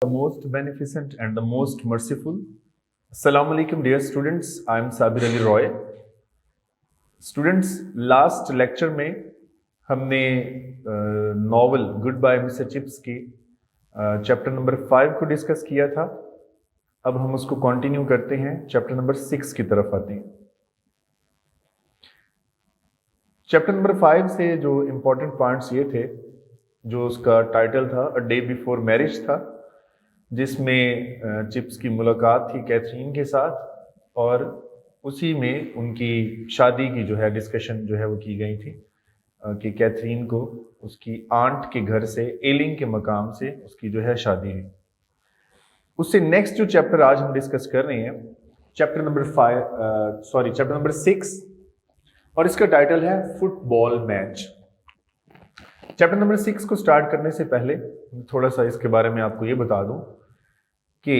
the most beneficent and the most merciful. Assalamu alaikum dear students, I am Sabir Ali Roy. Students, last lecture में हमने novel goodbye mister chips की chapter number 5 को discuss किया था. अब हम उसको कंटिन्यू करते हैं, चैप्टर नंबर 6 की तरफ आते हैं. चैप्टर नंबर 5 से जो इम्पोर्टेंट पॉइंट्स ये थे, जो उसका टाइटल था अ डे बिफोर मैरिज था, जिसमें चिप्स की मुलाकात थी कैथरीन के साथ और उसी में उनकी शादी की जो है डिस्कशन जो है वो की गई थी कि कैथरीन को उसकी आंट के घर से एलिंग के मकाम से उसकी जो है शादी हुई. उससे नेक्स्ट जो चैप्टर आज हम डिस्कस कर रहे हैं, चैप्टर नंबर 6, और इसका टाइटल है फुटबॉल मैच. चैप्टर नंबर 6 को स्टार्ट करने से पहले थोड़ा सा इसके बारे में आपको ये बता दूं कि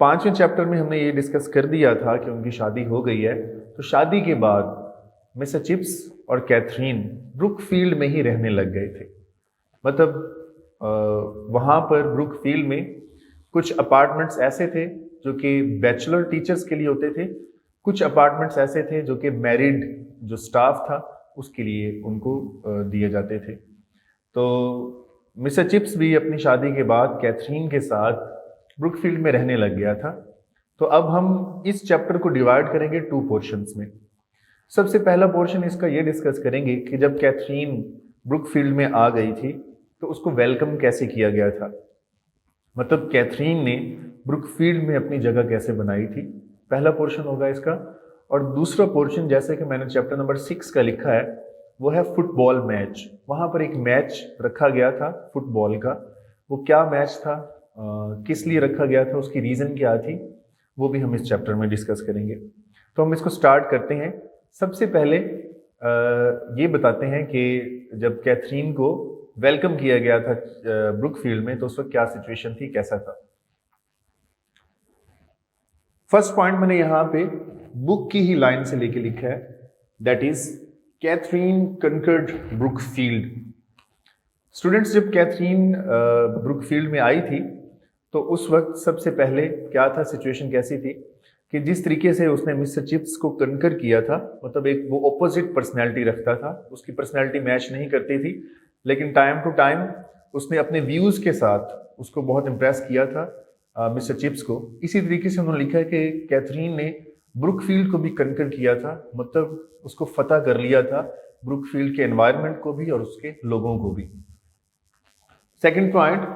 5वें चैप्टर में हमने ये डिस्कस कर दिया था कि उनकी शादी हो गई है. तो शादी के बाद मिस्टर चिप्स और कैथरीन ब्रुकफील्ड में ही रहने लग गए थे. मतलब वहाँ पर ब्रुकफील्ड में कुछ अपार्टमेंट्स ऐसे थे जो कि बैचलर टीचर्स के लिए होते थे, कुछ अपार्टमेंट्स ऐसे थे जो कि मैरिड जो स्टाफ था उसके लिए उनको दिए जाते थे. तो मिस्टर चिप्स भी अपनी शादी के बाद कैथरीन के साथ ब्रुकफील्ड में रहने लग गया था. तो अब हम इस चैप्टर को डिवाइड करेंगे 2 पोर्शंस में. सबसे पहला पोर्शन इसका ये डिस्कस करेंगे कि जब कैथरीन ब्रुकफील्ड में आ गई थी तो उसको वेलकम कैसे किया गया था, मतलब कैथरीन ने ब्रुकफील्ड में अपनी जगह कैसे बनाई थी. पहला पोर्शन होगा इसका. और दूसरा पोर्शन, जैसे कि मैंने चैप्टर नंबर 6 का लिखा है, वो है फुटबॉल मैच. वहाँ पर एक मैच रखा गया था फुटबॉल का. वो क्या मैच था, किस लिए रखा गया था, उसकी रीज़न क्या थी, वो भी हम इस चैप्टर में डिस्कस करेंगे. तो हम इसको स्टार्ट करते हैं. सबसे पहले ये बताते हैं कि जब कैथरीन को वेलकम किया गया था ब्रुकफील्ड में तो उस वक्त क्या सिचुएशन थी, कैसा था. फर्स्ट पॉइंट मैंने यहाँ पे बुक की ही लाइन से लेके लिखा है, that is Catherine conquered Brookfield. Students, जब कैथरीन ब्रुकफील्ड में आई थी तो उस वक्त सबसे पहले क्या था, सिचुएशन कैसी थी कि जिस तरीके से उसने मिस्टर चिप्स को कंकर किया था, मतलब एक वो ऑपोजिट पर्सनैलिटी रखता था, उसकी पर्सनैलिटी मैच नहीं करती थी, लेकिन टाइम टू टाइम उसने अपने व्यूज़ के साथ उसको बहुत इम्प्रेस किया था मिस्टर चिप्स को. इसी तरीके से उन्होंने लिखा है कि कैथरीन ने ब्रुकफील्ड को भी कंकर किया था, मतलब उसको फतह कर लिया था, ब्रुकफील्ड के एनवायरनमेंट को भी और उसके लोगों को भी. Second point,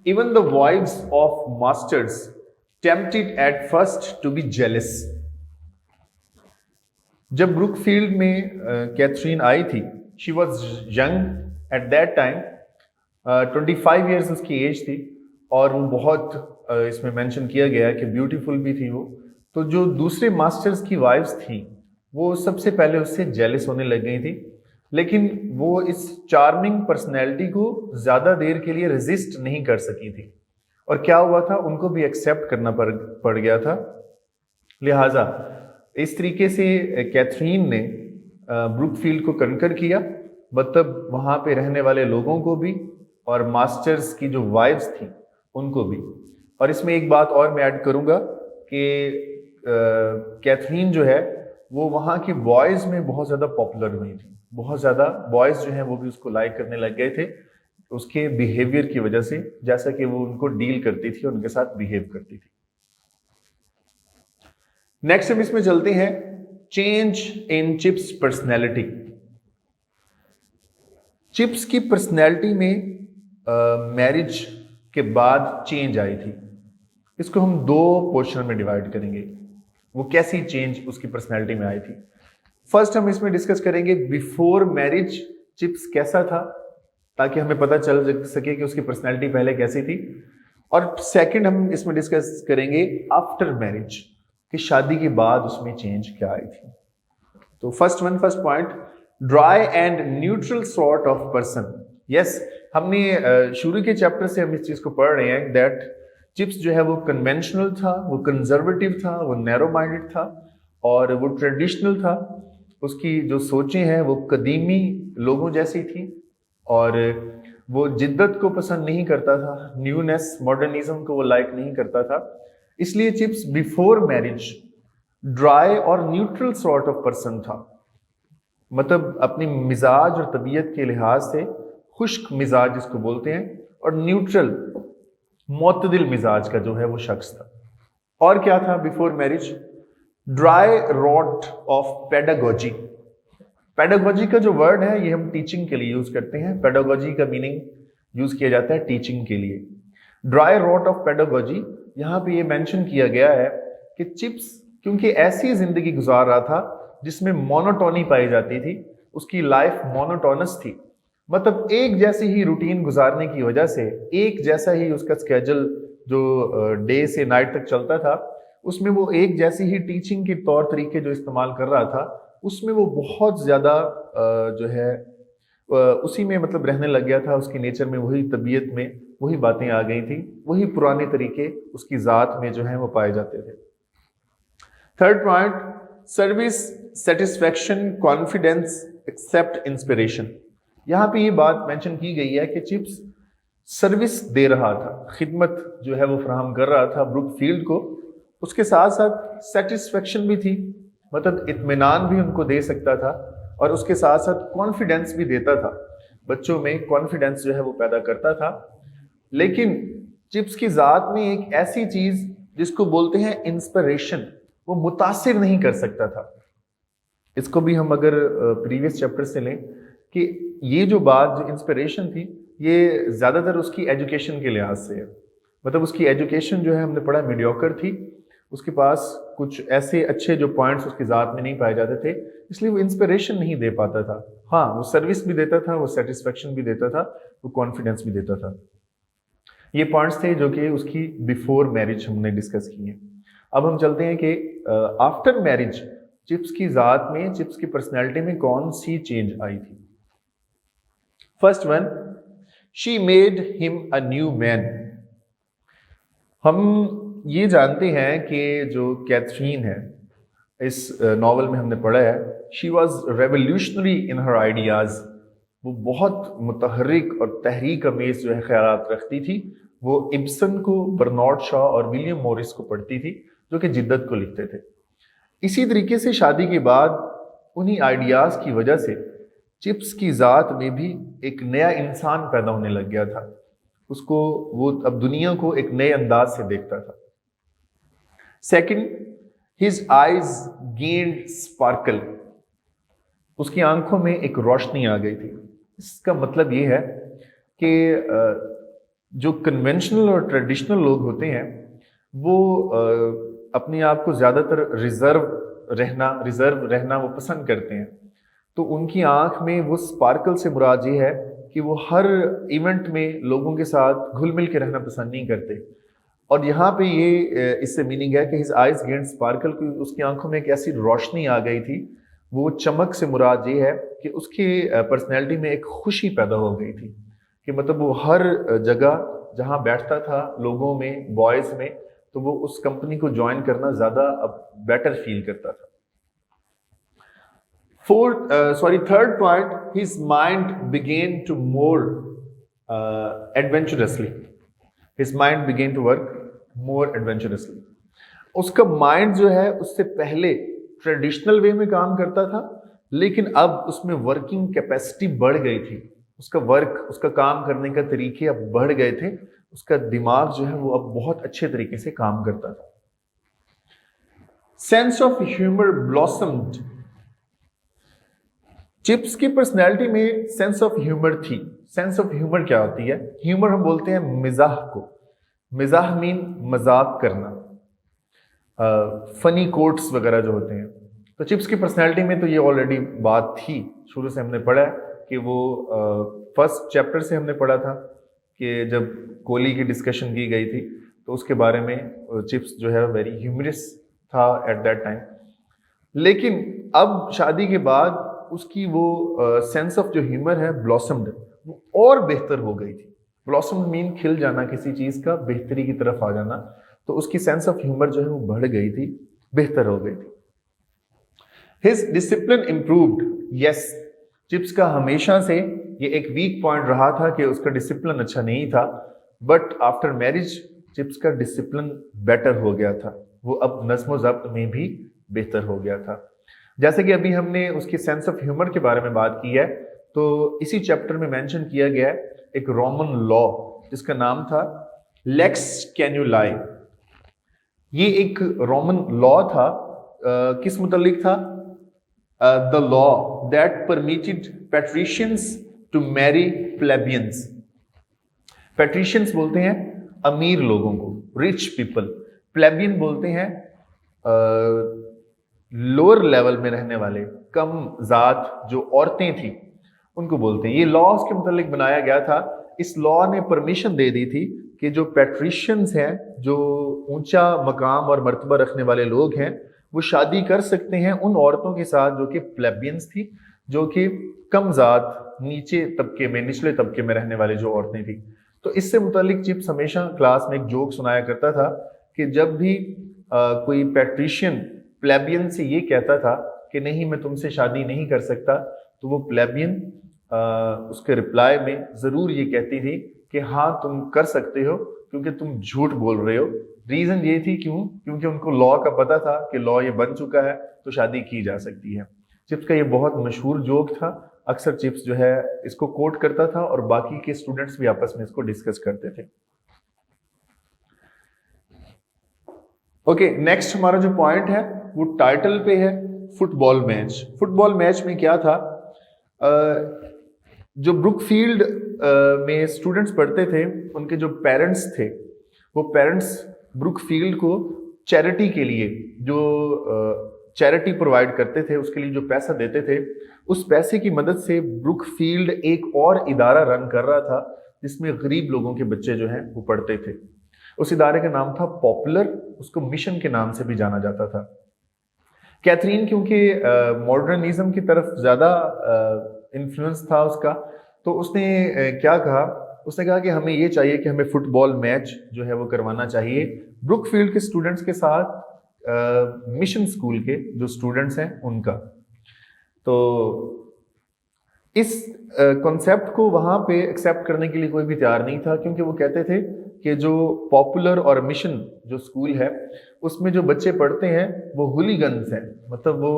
even the wives of masters tempted at first to be jealous. जब ब्रुकफील्ड में कैथरीन आई थी, she was young at that time, 25 years उसकी एज थी, और वो बहुत इसमें मेंशन किया गया है कि ब्यूटीफुल भी थी वो. तो जो दूसरे मास्टर्स की वाइफ्स थी वो सबसे पहले उससे जेलस होने लग गई थी, लेकिन वो इस चार्मिंग पर्सनैलिटी को ज़्यादा देर के लिए रेजिस्ट नहीं कर सकी थी. और क्या हुआ था, उनको भी एक्सेप्ट करना पड़ गया था. लिहाजा इस तरीके से कैथरीन ने ब्रुकफील्ड को कंकर किया, मतलब वहाँ पे रहने वाले लोगों को भी और मास्टर्स की जो वाइफ्स थी उनको भी. और इसमें एक बात और मैं ऐड करूँगा कि कैथरीन जो है वो वहाँ की बॉयज़ में बहुत ज़्यादा पॉपुलर हुई थी. बहुत ज़्यादा बॉयज़ जो हैं वो भी उसको लाइक करने लग गए थे उसके बिहेवियर की वजह से, जैसा कि वो उनको डील करती थी और उनके साथ बिहेव करती थी. नेक्स्ट हम इसमें चलते हैं, change in chips personality. Chips की पर्सनैलिटी में मैरिज के बाद चेंज आई थी. इसको हम 2 पोर्शन में डिवाइड करेंगे, वो कैसी चेंज उसकी पर्सनैलिटी में आई थी. फर्स्ट हम इसमें डिस्कस करेंगे बिफोर मैरिज चिप्स कैसा था, ताकि हमें पता चल सके कि उसकी पर्सनैलिटी पहले कैसी थी. और सेकंड हम इसमें डिस्कस करेंगे आफ्टर मैरिज, कि शादी के बाद उसमें चेंज क्या आई थी. तो first point, dry and neutral sort of person. Yes, हमने शुरू के चैप्टर से हम इस चीज को पढ़ रहे हैं दैट चिप्स जो है वो कन्वेंशनल था, वो कंजर्वेटिव था, वो नैरो माइंडेड था और वो ट्रेडिशनल था. उसकी जो सोचें हैं वो कदीमी लोगों जैसी थी और वो जिद्दत को पसंद नहीं करता था, न्यूनेस, मॉडर्निज्म को वो लाइक नहीं करता था। इसलिए चिप्स बिफोर मैरिज ड्राई और न्यूट्रल सॉर्ट ऑफ पर्सन था, मतलब अपनी मिजाज और तबीयत के लिहाज से खुश्क मिजाज जिसको बोलते हैं, और न्यूट्रल मोतदिल मिजाज का जो है वो शख्स था। और क्या था before marriage? Dry rot of pedagogy. Pedagogy का जो वर्ड है ये हम टीचिंग के लिए यूज करते हैं। पेडागोजी का मीनिंग यूज किया जाता है टीचिंग के लिए। ड्राई रॉट ऑफ पेडागोजी, यहाँ पे ये मेंशन किया गया है कि चिप्स क्योंकि ऐसी जिंदगी गुजार रहा था जिसमें मोनोटोनी पाई जाती थी, उसकी लाइफ मोनोटोनस थी, मतलब एक जैसी ही रूटीन गुजारने की वजह से एक जैसा ही उसका स्केड्यूल जो डे से नाइट तक चलता था, उसमें वो एक जैसी ही टीचिंग के तौर तरीके जो इस्तेमाल कर रहा था, उसमें वो बहुत ज़्यादा जो है उसी में मतलब रहने लग गया था। उसकी नेचर में वही, तबीयत में वही बातें आ गई थी, वही पुराने तरीके उसकी ज़ात में जो है वो पाए जाते थे। Third point, service, satisfaction, confidence, except inspiration. यहाँ पे ये बात मेंशन की गई है कि चिप्स सर्विस दे रहा था, खिदमत जो है वो फराहम कर रहा था ब्रुकफील्ड को, उसके साथ साथ सेटिस्फैक्शन भी थी, मतलब इत्मीनान भी उनको दे सकता था, और उसके साथ साथ कॉन्फिडेंस भी देता था, बच्चों में कॉन्फिडेंस जो है वो पैदा करता था। लेकिन चिप्स की ज़ात में एक ऐसी चीज़ जिसको बोलते हैं इंस्पिरेशन, वो मुतासिर नहीं कर सकता था। इसको भी हम अगर प्रीवियस चैप्टर से लें कि ये जो बात, जो इंस्पिरेशन थी, ये ज़्यादातर उसकी एजुकेशन के लिहाज से है, मतलब उसकी एजुकेशन जो है हमने पढ़ा मीडियोकर थी, उसके पास कुछ ऐसे अच्छे जो पॉइंट्स उसकी ज़ात में नहीं पाए जाते थे, इसलिए वो इंस्पिरेशन नहीं दे पाता था। हाँ, वो सर्विस भी देता था, वो सेटिस्फैक्शन भी देता था, वो कॉन्फिडेंस भी देता था। ये पॉइंट्स थे जो कि उसकी बिफोर मैरिज हमने डिस्कस किए। अब हम चलते हैं कि आफ्टर मैरिज चिप्स की ज़ात में, चिप्स की पर्सनैलिटी में कौन सी चेंज आई थी। First one, she made him a new man. हम ये जानते हैं कि जो कैथरीन है, इस नॉवल में हमने पढ़ा है, she was revolutionary in her ideas. वो बहुत मुतहर्रिक और तहरीक अमेज जो है ख्यालात रखती थी। वो इब्सन को, बर्नार्ड शॉ और विलियम मॉरिस को पढ़ती थी, जो कि जिद्दत को लिखते थे। इसी तरीके से शादी के बाद उन्हीं आइडियाज़ की वजह से चिप्स की ज़ात में भी एक नया इंसान पैदा होने लग गया था। उसको, वो अब दुनिया को एक नए अंदाज से देखता था। Second, his eyes gained sparkle. उसकी आंखों में एक रोशनी आ गई थी। इसका मतलब ये है कि जो कन्वेंशनल और ट्रेडिशनल लोग होते हैं वो अपने आप को ज़्यादातर रिजर्व रहना वो पसंद करते हैं, तो उनकी आंख में वो स्पार्कल से मुराद ये है कि वो हर इवेंट में लोगों के साथ घुल मिल के रहना पसंद नहीं करते। और यहाँ पे ये इससे मीनिंग है कि हिज आइज गेन्ड स्पार्कल, की उसकी आंखों में एक ऐसी रोशनी आ गई थी। वो चमक से मुराद ये है कि उसकी पर्सनैलिटी में एक खुशी पैदा हो गई थी, कि मतलब वो हर जगह जहाँ बैठता था लोगों में, बॉयज़ में, तो वो उस कंपनी को ज्वाइन करना ज़्यादा अब बेटर फील करता था। Third point, his mind began to more adventurously. His mind began to work more adventurously. उसका माइंड जो है उससे पहले ट्रेडिशनल वे में काम करता था, लेकिन अब उसमें वर्किंग कैपेसिटी बढ़ गई थी। उसका काम करने का तरीके अब बढ़ गए थे। उसका दिमाग जो है वो अब बहुत अच्छे तरीके से काम करता था। Sense of humour blossomed. Chips की पर्सनैलिटी में सेंस ऑफ ह्यूमर थी। सेंस ऑफ ह्यूमर क्या होती है? ह्यूमर हम बोलते हैं मिजाह को। मिजाह मीन मजाक करना, फनी कोट्स वगैरह जो होते हैं। तो चिप्स की पर्सनैलिटी में तो ये ऑलरेडी बात थी, शुरू से हमने पढ़ा है कि वो फर्स्ट चैप्टर से हमने पढ़ा था कि जब कोहली की डिस्कशन की गई थी तो उसके बारे में चिप्स जो है वेरी ह्यूमरस था एट दैट टाइम। लेकिन अब शादी के बाद उसकी वो सेंस ऑफ जो ह्यूमर है ब्लॉसम्ड, वो और बेहतर हो गई थी। ब्लॉसम्ड मीन खिल जाना, किसी चीज़ का बेहतरी की तरफ आ जाना। तो उसकी सेंस ऑफ ह्यूमर जो है वो बढ़ गई थी, बेहतर हो गई थी। His discipline improved. Yes, chips का हमेशा से ये एक वीक पॉइंट रहा था कि उसका डिसिप्लिन अच्छा नहीं था, बट आफ्टर मैरिज चिप्स का डिसिप्लिन बेटर हो गया था, वो अब नज़्म ज़ब्त में भी बेहतर हो गया था। जैसे कि अभी हमने उसकी सेंस ऑफ ह्यूमर के बारे में बात की है, तो इसी चैप्टर में मेंशन किया गया है एक रोमन लॉ जिसका नाम था लेक्स कैन्युलाई। ये एक रोमन लॉ था, किस मुतल्लिक था? The law that permitted patricians to marry plebeians. Patricians बोलते हैं अमीर लोगों को, रिच पीपल। प्लेबियन बोलते हैं लोअर लेवल में रहने वाले, कम जात जो औरतें थी उनको बोलते हैं। ये लॉ उसके मुतालिक बनाया गया था। इस लॉ ने परमिशन दे दी थी कि जो पैट्रिशियंस हैं, जो ऊंचा मकाम और मर्तबा रखने वाले लोग हैं, वो शादी कर सकते हैं उन औरतों के साथ जो कि प्लेबियंस थी, जो कि कम जात, नीचे तबके में, निचले तबके में रहने वाले जो औरतें थी। तो इससे मुतालिक चिप्स हमेशा क्लास में एक जोक सुनाया करता था कि जब भी कोई पैट्रिशियन प्लेबियन से ये कहता था कि नहीं मैं तुमसे शादी नहीं कर सकता, तो वो प्लेबियन उसके रिप्लाई में ज़रूर ये कहती थी कि हाँ तुम कर सकते हो क्योंकि तुम झूठ बोल रहे हो। रीज़न ये थी क्योंकि उनको लॉ का पता था कि लॉ ये बन चुका है तो शादी की जा सकती है। चिप्स का ये बहुत मशहूर जोक था। अक्सर चिप्स जो है इसको कोट करता था और बाकी के स्टूडेंट्स भी आपस में इसको डिस्कस करते थे। ओके, नेक्स्ट हमारा जो पॉइंट है वो टाइटल पे है, फुटबॉल मैच। फुटबॉल मैच में क्या था, जो ब्रुकफील्ड में स्टूडेंट्स पढ़ते थे उनके जो पेरेंट्स थे, वो पेरेंट्स ब्रुकफील्ड को चैरिटी के लिए जो चैरिटी प्रोवाइड करते थे, उसके लिए जो पैसा देते थे, उस पैसे की मदद से ब्रुकफील्ड एक और इदारा रन कर रहा था जिसमें गरीब लोगों के बच्चे जो हैं वो पढ़ते थे। उस इदारे का नाम था पॉपुलर, उसको मिशन के नाम से भी जाना जाता था। कैथरीन क्योंकि मॉडर्निज्म की तरफ ज़्यादा इन्फ्लुएंस था उसका, तो उसने क्या कहा, उसने कहा कि हमें ये चाहिए कि हमें फुटबॉल मैच जो है वो करवाना चाहिए ब्रुकफील्ड के स्टूडेंट्स के साथ मिशन स्कूल के जो स्टूडेंट्स हैं उनका। तो इस कॉन्सेप्ट को वहाँ पे एक्सेप्ट करने के लिए कोई भी तैयार नहीं था, क्योंकि वो कहते थे कि जो पॉपुलर और मिशन जो स्कूल है उसमें जो बच्चे पढ़ते हैं वो हुलीगन्स हैं, मतलब वो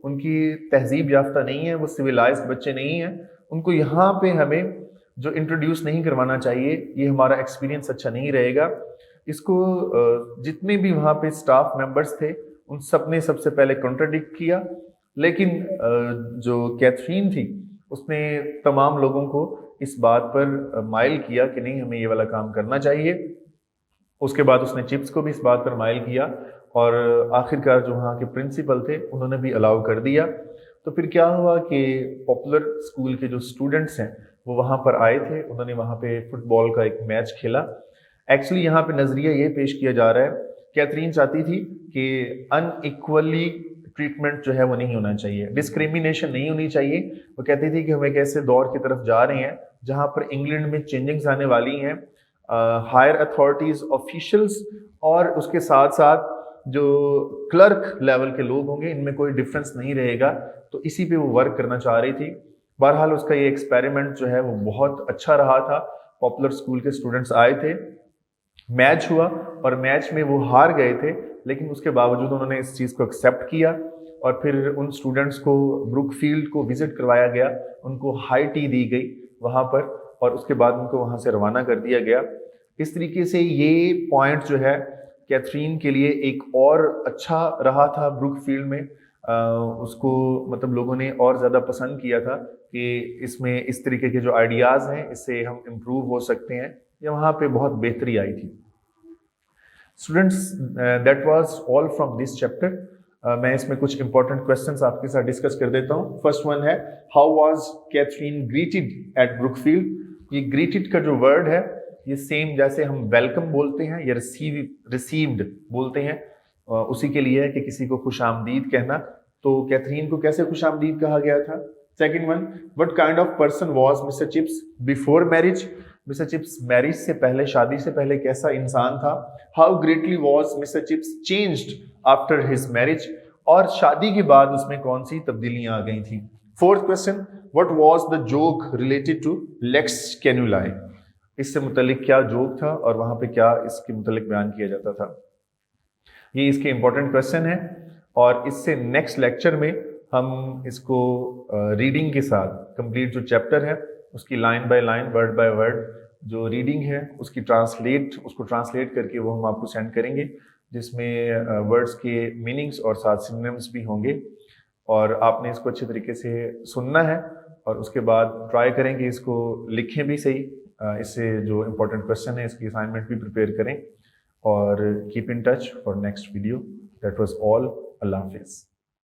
उनकी तहजीब याफ्ता नहीं है, वो सिविलाइज्ड बच्चे नहीं हैं। उनको यहाँ पे हमें जो इंट्रोड्यूस नहीं करवाना चाहिए, ये हमारा एक्सपीरियंस अच्छा नहीं रहेगा। इसको जितने भी वहाँ पे स्टाफ मेंबर्स थे उन सब ने सबसे पहले कॉन्ट्राडिक्ट किया, लेकिन जो कैथरीन थी उसने तमाम लोगों को इस बात पर माइल किया कि नहीं हमें ये वाला काम करना चाहिए। उसके बाद उसने चिप्स को भी इस बात पर माइल किया और आखिरकार जो वहाँ के प्रिंसिपल थे उन्होंने भी अलाउ कर दिया। तो फिर क्या हुआ कि पॉपुलर स्कूल के जो स्टूडेंट्स हैं वो वहाँ पर आए थे, उन्होंने वहाँ पे फुटबॉल का एक मैच खेला। एक्चुअली यहाँ पे नज़रिया ये पेश किया जा रहा है, कैथरीन चाहती थी कि अनइक्वली ट्रीटमेंट जो है वो नहीं होना चाहिए, डिस्क्रिमिनेशन नहीं होनी चाहिए। वो कहती थी कि हम एक ऐसे दौर की तरफ जा रहे हैं जहाँ पर इंग्लैंड में चेंजिंग्स आने वाली हैं, हायर अथॉरिटीज़, ऑफिशियल्स और उसके साथ साथ जो क्लर्क लेवल के लोग होंगे इनमें कोई डिफरेंस नहीं रहेगा। तो इसी पे वो वर्क करना चाह रही थी। बहरहाल उसका ये एक्सपेरिमेंट जो है वो बहुत अच्छा रहा था। पॉपुलर स्कूल के स्टूडेंट्स आए थे, मैच हुआ और मैच में वो हार गए थे, लेकिन उसके बावजूद उन्होंने इस चीज़ को एक्सेप्ट किया और फिर उन स्टूडेंट्स को ब्रुकफील्ड को विजिट करवाया गया, उनको हाई टी दी गई वहाँ पर और उसके बाद उनको वहाँ से रवाना कर दिया गया। इस तरीके से ये पॉइंट जो है कैथरीन के लिए एक और अच्छा रहा था ब्रुकफील्ड में। उसको मतलब लोगों ने और ज़्यादा पसंद किया था कि इसमें इस तरीके के जो आइडियाज़ हैं इससे हम इम्प्रूव हो सकते हैं, या वहाँ पे बहुत बेहतरी आई थी। Students, that was all from this chapter. मैं इसमें कुछ इंपॉर्टेंट क्वेश्चंस आपके साथ डिस्कस कर देता हूँ। फर्स्ट वन है, how was Catherine greeted at Brookfield. ये ग्रीटेड का जो वर्ड है ये सेम जैसे हम वेलकम बोलते हैं या रिसीव्ड बोलते हैं, उसी के लिए है कि किसी को खुशामदीद कहना। तो कैथरीन को कैसे खुशामदीद कहा गया था। Second one, what kind of person was mister chips before marriage. Mister chips marriage से पहले, शादी से पहले कैसा इंसान था। How greatly was mister chips changed after his marriage. और शादी के बाद उसमें कौन सी तब्दीलियां आ गई थी। Fourth question, what was the joke related to Lex Canuleia? इससे मुतल्लिक क्या जोक था और वहां पे क्या इसके मुतल्लिक बयान किया जाता था? ये इसके इंपॉर्टेंट क्वेश्चन है और इससे नेक्स्ट लेक्चर में हम इसको रीडिंग के साथ कंप्लीट जो चैप्टर है उसकी line by line, word by word जो रीडिंग है उसको ट्रांसलेट करके वो हम आपको सेंड करेंगे, जिसमें वर्ड्स के मीनिंग्स और साथ सिनोनिम्स भी होंगे और आपने इसको अच्छे तरीके से सुनना है और उसके बाद ट्राई करेंगे इसको लिखें भी सही। इससे जो इम्पोर्टेंट क्वेश्चन है इसकी असाइनमेंट भी प्रिपेयर करें और keep in touch for next video. That was all. अल्लाह हाफिज़।